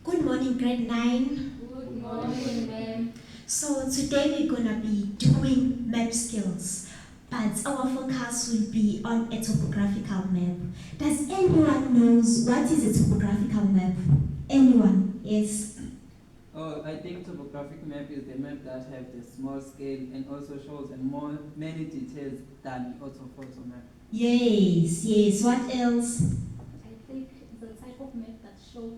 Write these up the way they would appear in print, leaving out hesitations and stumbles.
Good morning, grade 9. Good morning, ma'am. So today we're gonna be doing map skills, but our focus will be on a topographical map. Does anyone knows what is a topographical map? Anyone? Yes. Oh, I think topographic map is the map that have the small scale and also shows many details than orthophoto map. Yes. What else? I think the type of map that shows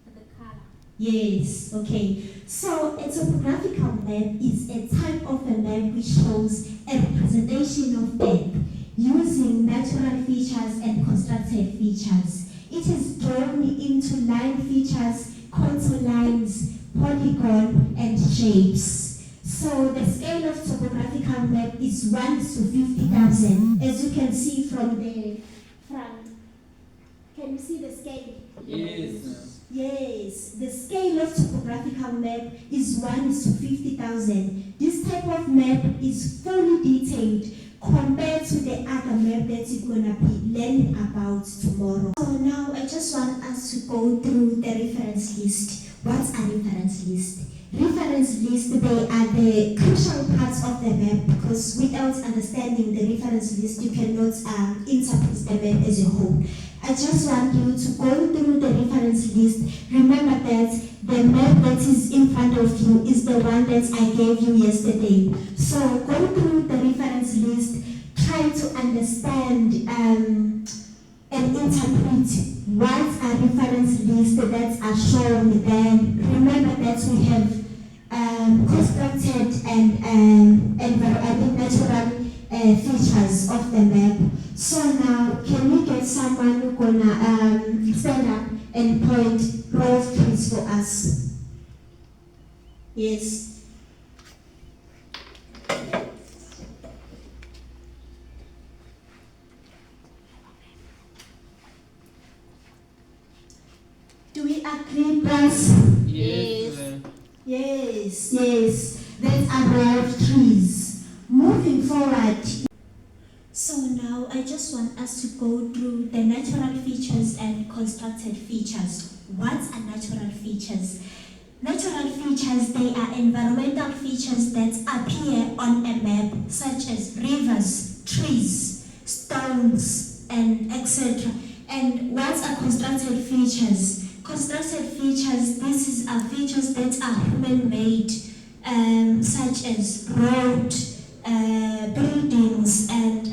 the color. Yes, okay. So a topographical map is a type of a map which shows a representation of Earth using natural features and constructed features. It is drawn into line features, contour lines, polygon, and shapes. So the scale of topographical map is 1 to 50,000, as you can see from the front. Can you see the scale? Yes. Yes, the scale of topographical map is 1 to 50,000. This type of map is fully detailed compared to the other map that you're gonna be learning about tomorrow. So now I just want us to go through the reference list. What's a reference list? Reference list, they are the crucial parts of the map because without understanding the reference list, you cannot interpret the map as a whole. I just want you to go through the reference list. Remember that the map that is in front of you is the one that I gave you yesterday. So go through the reference list, try to understand and interpret what are reference lists that are shown. Then remember that we have constructed and natural features of the map. So now, can we get someone who's gonna stand up and point growth trees for us? Yes. Do we agree, class? Yes. Yes. That's a row of trees. Moving forward. So now I just want us to go through the natural features and constructed features. What are natural features? Natural features, they are environmental features that appear on a map, such as rivers, trees, stones, and etc. And what are constructed features? Constructed features, these are features that are human-made, such as road, buildings, and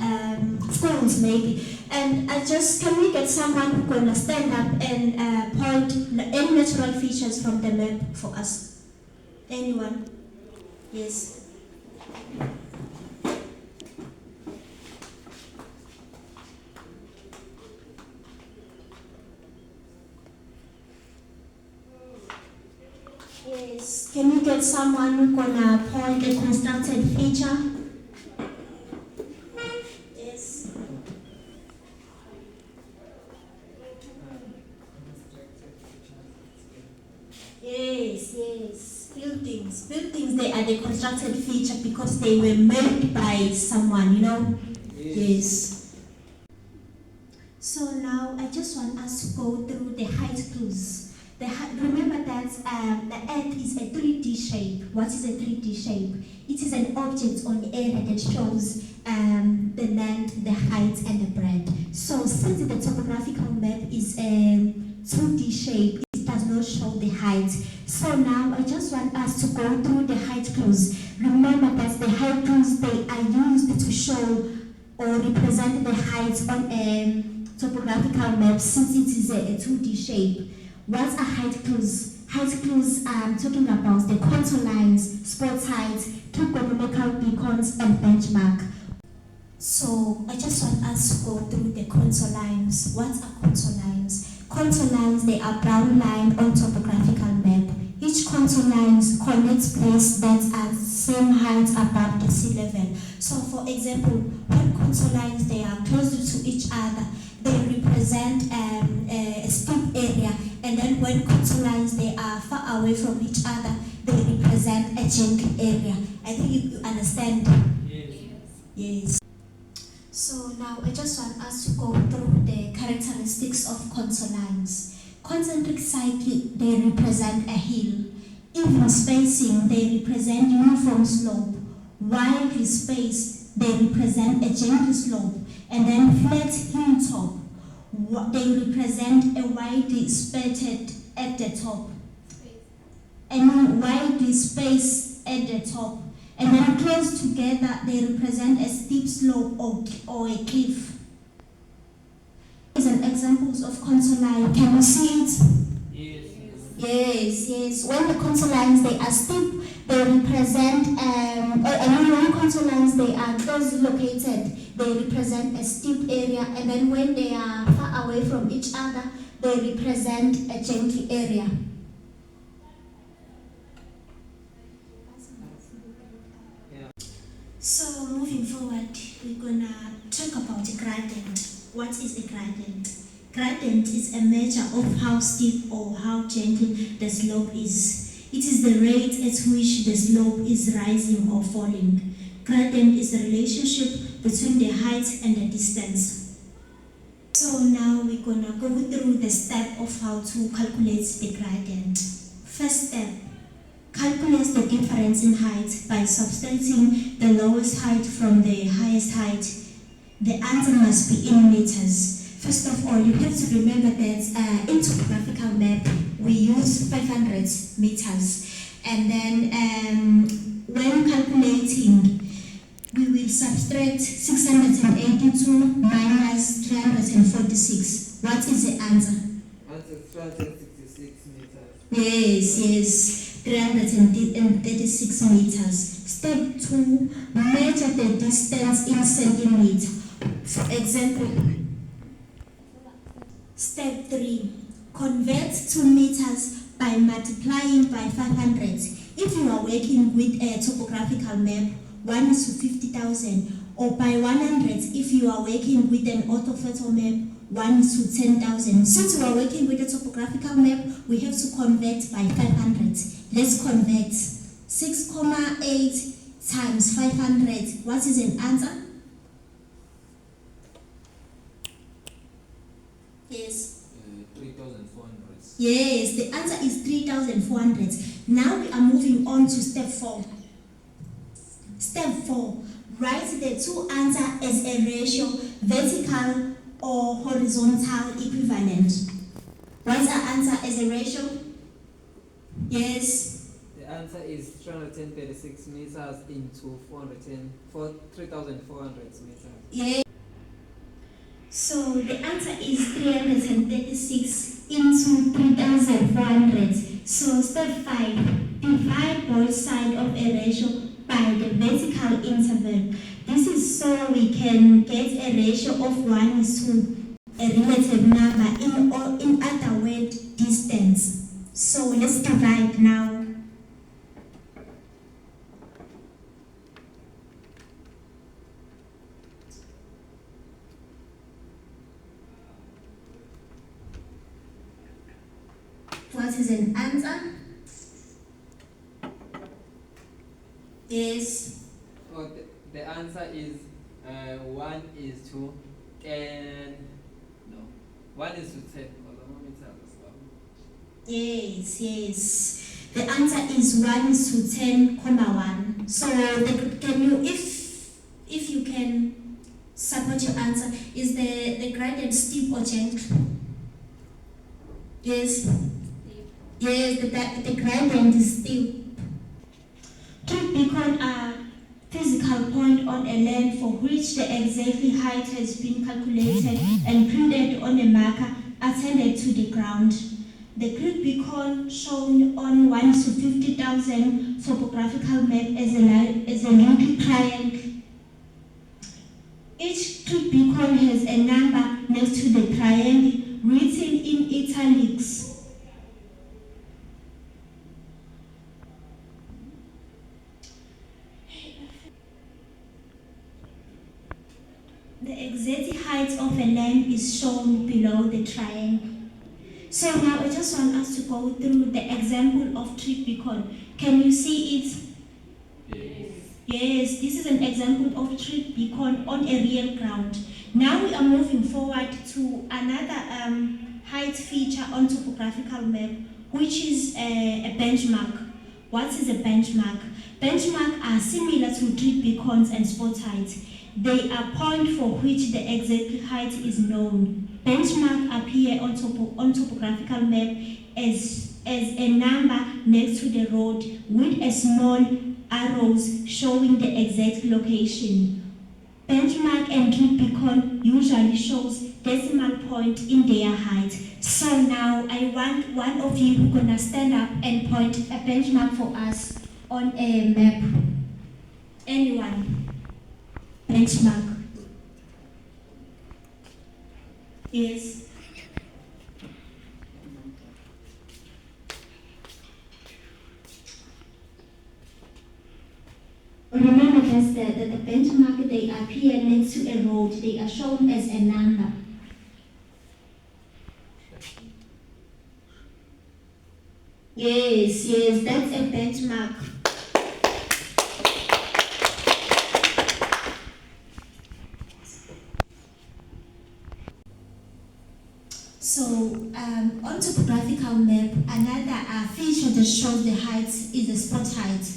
schools maybe. And can we get someone who's gonna stand up and point any natural features from the map for us? Anyone? Yes. Yes. Can you get someone who's gonna point a constructed feature? Yes. Yes. Buildings, they are the constructed feature because they were made by someone, you know? Yes. So now I just want us to go through the height clues. Remember that the Earth is a 3D shape. What is a 3D shape? It is an object on the area that shows the length, the height, and the breadth. So since the topographical map is a 2D shape, it does not show the height. So now I just want us to go through the height clues. Remember that the height clues, they are used to show or represent the height on a topographical map since it is a 2D shape. What are height clues? Height clues are talking about the contour lines, spot heights, trigonometrical beacons, and benchmark. So I just want us to go through the contour lines. What are contour lines? Contour lines, they are brown line on topographical map. Each contour lines connects places that are same height above the sea level. So for example, when contour lines, they are close to each other, they represent a steep area, and then when contour lines, they are far away from each other, they represent a gentle area. I think you understand. Yes. So now I just want us to go through the characteristics of contour lines. Concentric cycle, they represent a hill. Even spacing, they represent uniform slope. Widely spaced, they represent a gentle slope. And then flat hilltop, they represent a widely spaced at the top. And widely spaced at the top. And then close together, they represent a steep slope or a cliff. These are examples of contour line. Can you see it? Yes. When the contour lines, they are steep, they represent, and when contour lines, they are closely located, they represent a steep area, and then when they are far away from each other, they represent a gentle area. So moving forward, we're gonna talk about a gradient. What is a gradient? Gradient is a measure of how steep or how gentle the slope is. It is the rate at which the slope is rising or falling. Gradient is the relationship between the height and the distance. So now we're gonna go through the step of how to calculate the gradient. First step, calculate the difference in height by subtracting the lowest height from the highest height. The answer must be in meters. First of all, you have to remember that in topographical map, we use 500 meters. And then when calculating, we will subtract 682 minus 346. What is the answer? Answer 366 meters. Yes, 336 meters. Step 2, measure the distance in centimeters. For example, step 3, convert to meters by multiplying by 500. If you are working with a topographical map, 1 is to 50,000, or by 100 if you are working with an orthophoto map, 1 is to 10,000. Since we are working with a topographical map, we have to convert by 500. Let's convert. 6,8 times 500. What is an answer? Yes. 3,400. Yes, the answer is 3,400. Now we are moving on to step 4. Step 4. Write the two answers as a ratio, vertical or horizontal equivalent. What's our answer as a ratio? Yes. The answer is 336 meters into 3,400 meters. Yeah. So the answer is 336 into 3,400. So step 5, divide both sides of a ratio by the vertical interval. This is so we can get a ratio of 1 is to a relative number, in other words, distance. So let's divide now. What is an answer? Yes. Oh, the answer is 1 is to 10. No, 1 is to 10. Hold on, let me tell this one. Yes. The answer is 1 is to 10,1. So can you, if you can support your answer, is the gradient steep or gentle? Yes. Yes, the gradient is steep. Truth beacon are physical point on a land for which the exact height has been calculated and printed on a marker attended to the ground. The grid beacon shown on 1 to 50,000 topographical map as a little triangle. Each grid beacon has a number next to the triangle written in italics. The exact height of a lamp is shown below the triangle. So now I just want us to go through the example of trip beacon. Can you see it? Yes. Yes, this is an example of trip beacon on a real ground. Now we are moving forward to another height feature on topographical map, which is a benchmark. What is a benchmark? Benchmarks are similar to grid beacons and spot heights. They are points for which the exact height is known. Benchmarks appear on topographical map as a number next to the road with a small arrows showing the exact location. Benchmark and grid beacon usually shows decimal point in their height. So now I want one of you who's gonna stand up and point a benchmark for us on a map. Anyone? Benchmark. Yes. Remember that the benchmark, they appear next to a road. They are shown as a number. Yes, that's a benchmark. So, on topographical map, another feature that shows the height is the spot height.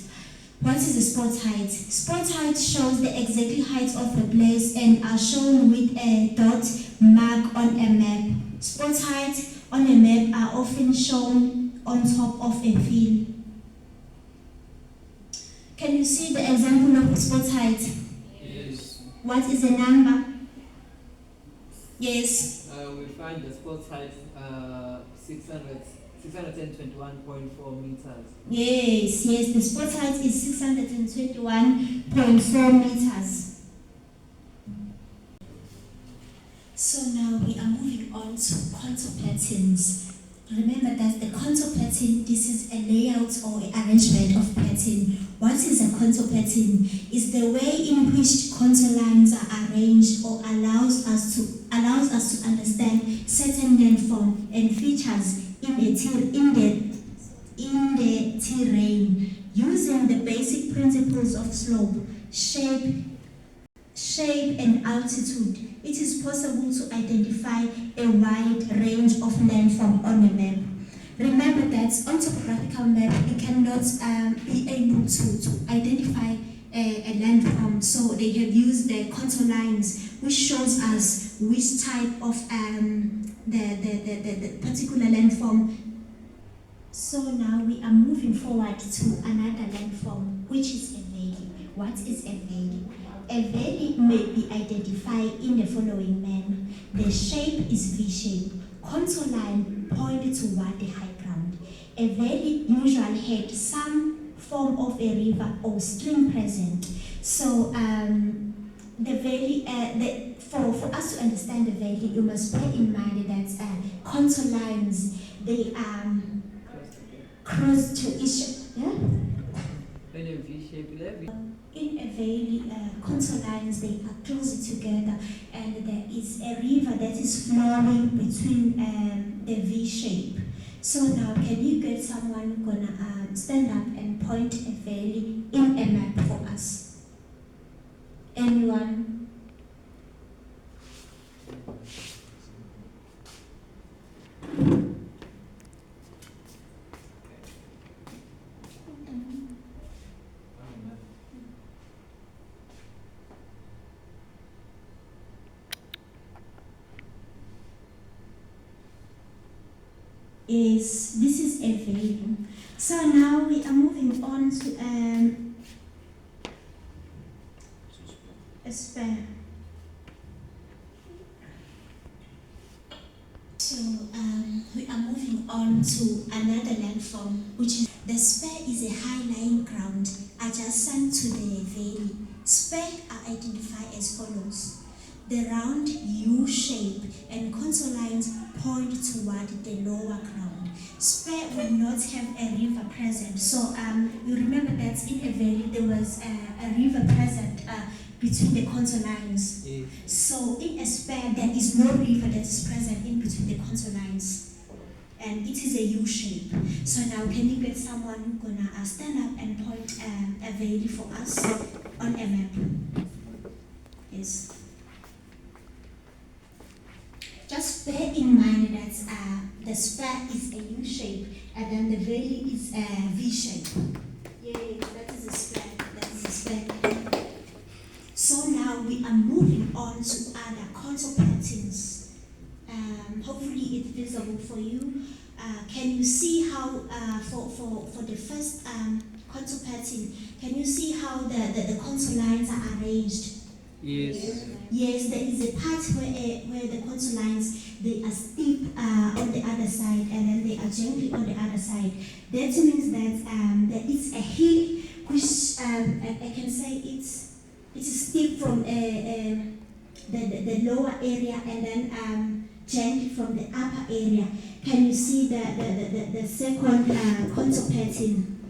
What is the spot height? Spot height shows the exact height of a place and are shown with a dot mark on a map. Spot height on a map are often shown on top of a field. Can you see the example of spot height? Yes. What is the number? Yes. We find the spot height 621.4 meters. Yes, the spot height is 621.4 meters. So now we are moving on to contour patterns. Remember that the contour pattern, this is a layout or arrangement of pattern. What is a contour pattern? It's the way in which contour lines are arranged or allows us to understand certain landform and features in the terrain using the basic principles of slope, shape and altitude. It is possible to identify a wide range of landform on a map. Remember that on topographical map, we cannot be able to identify a landform, so they have used the contour lines, which shows us which type of the particular landform. So now we are moving forward to another landform, which is a valley. What is a valley? A valley may be identified in the following manner. The shape is V-shaped. Contour line point toward the high ground. A valley usually had some form of a river or stream present. So the valley, for us to understand the valley, you must bear in mind that contour lines, they cross to each in a valley, contour lines, they are close together, and there is a river that is flowing between the V shape. So now, can you get someone gonna stand up and point a valley in a map for us? Anyone? This is a valley. So now we are moving on to a spur. So we are moving on to another landform, which is the spur is a high-lying ground adjacent to the valley. Spur are identified as follows. The round U shape and contour lines point toward the lower ground. Spur will not have a river present. So you remember that in a valley there was a river present between the contour lines. Yes. So in a spur there is no river that is present in between the contour lines. And it is a U shape. So now can you get someone who's gonna stand up and point a valley for us on a map? Yes. Just bear in mind that the square is a U shape, and then the valley is a V shape. Yeah, that is a square. That is a square. So now we are moving on to other contour patterns. Hopefully it's visible for you. Can you see how for the first contour pattern, can you see how the contour lines are arranged? Yes. Yes, there is a part where the contour lines, they are steep on the other side, and then they are gently on the other side. That means that there is a hill which I can say it's steep from the lower area, and then gently from the upper area. Can you see the second contour pattern?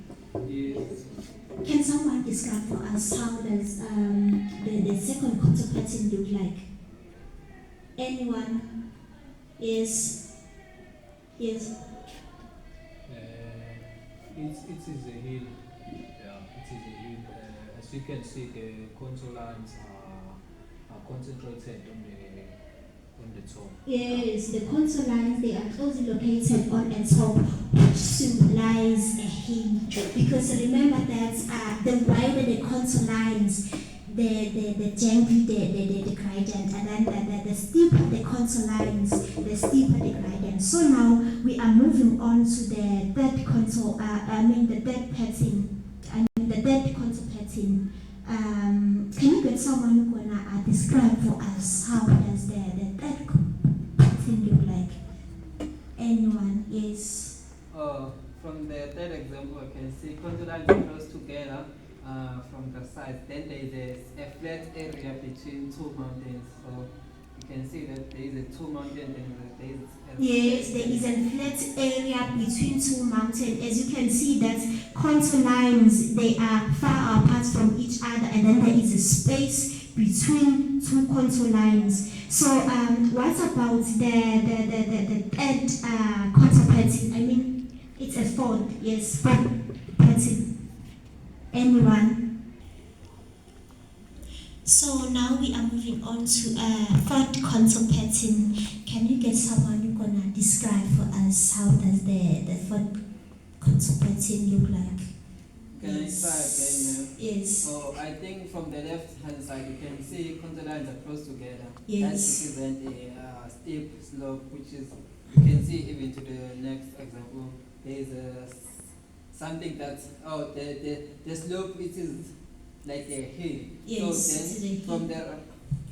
Yes. Can someone describe for us how does the second contour pattern look like? Anyone? Yes. Yes. It is a hill. Yeah, it is a hill. As you can see, the contour lines are concentrated on the top. Yes, the contour lines, they are closely located on a top, which symbolize a hill. Because remember that the wider the contour lines, the gently the gradient, and then the steeper the contour lines, the steeper the gradient. So now we are moving on to the third contour, the third pattern, the third contour pattern. Can you get someone who gonna describe for us how does the third pattern look like? Anyone? Yes. From the third example, I can see contour lines are close together from the sides. Then there is a flat area between two mountains. So you can see that there is a two mountains and there is Yes, there is a flat area between two mountains. As you can see that contour lines, they are far apart from each other, and then there is a space between two contour lines. So what about the third contour pattern? I mean, it's a fold, yes, fold pattern. Anyone? So now we are moving on to fourth contour pattern. Can you get someone who's gonna describe for us how does the fourth contour pattern look like? Can I try again, ma'am? Yes. So I think from the left hand side you can see contour lines are close together. Yes. That represents a steep slope, which is you can see even to the next example. There is something that the slope it is like a hill. Yes, So it is a then hill.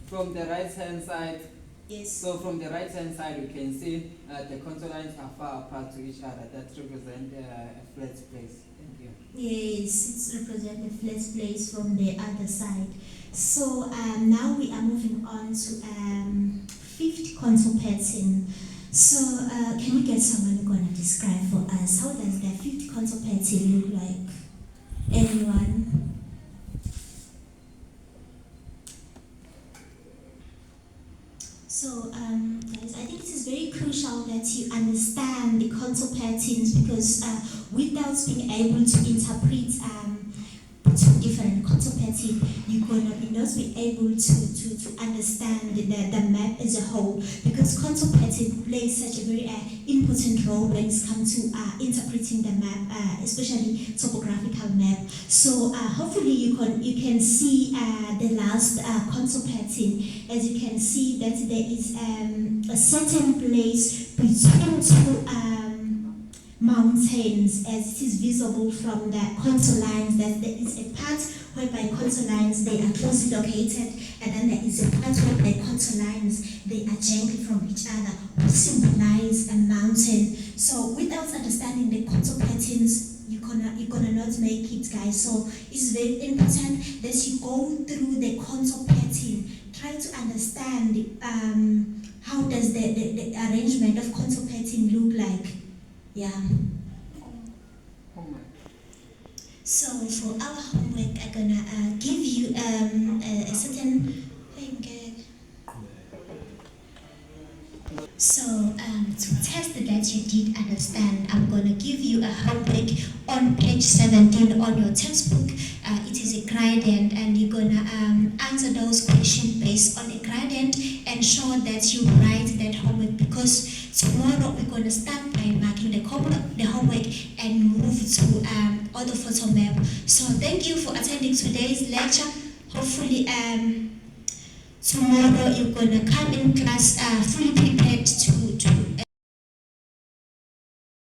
from the right hand side. Yes. So from the right hand side you can see the contour lines are far apart to each other. That represents a flat place. Thank you. Yes, it represents a flat place from the other side. So now we are moving on to fifth contour pattern. So can you get someone who's gonna describe for us how does the fifth contour pattern look like? Anyone? So guys, I think it is very crucial that you understand the contour patterns, because without being able to interpret two different contour patterns, you're gonna be not be able to understand the map as a whole, because contour pattern plays such a very important role when it comes to interpreting the map, especially topographical map. So hopefully you can see the last contour pattern. As you can see that there is a certain place between two mountains, as it is visible from the contour lines, that there is a part whereby contour lines they are closely located, and then there is a part whereby contour lines they are gently from each other, which symbolize a mountain. So without understanding the contour patterns, you're gonna not make it, guys. So it's very important that you go through the contour pattern, try to understand how does the arrangement of contour pattern look like. Yeah. Homework. So for our homework, I'm gonna give you a certain thing. So to test that you did understand, I'm gonna give you a homework on page 17 on your textbook. It is a gradient, and you're gonna answer those questions based on a gradient, and show that you write that homework, because Tomorrow we're going to start by marking the homework and move to other photo map. So thank you for attending today's lecture. Hopefully tomorrow you're going to come in class fully prepared to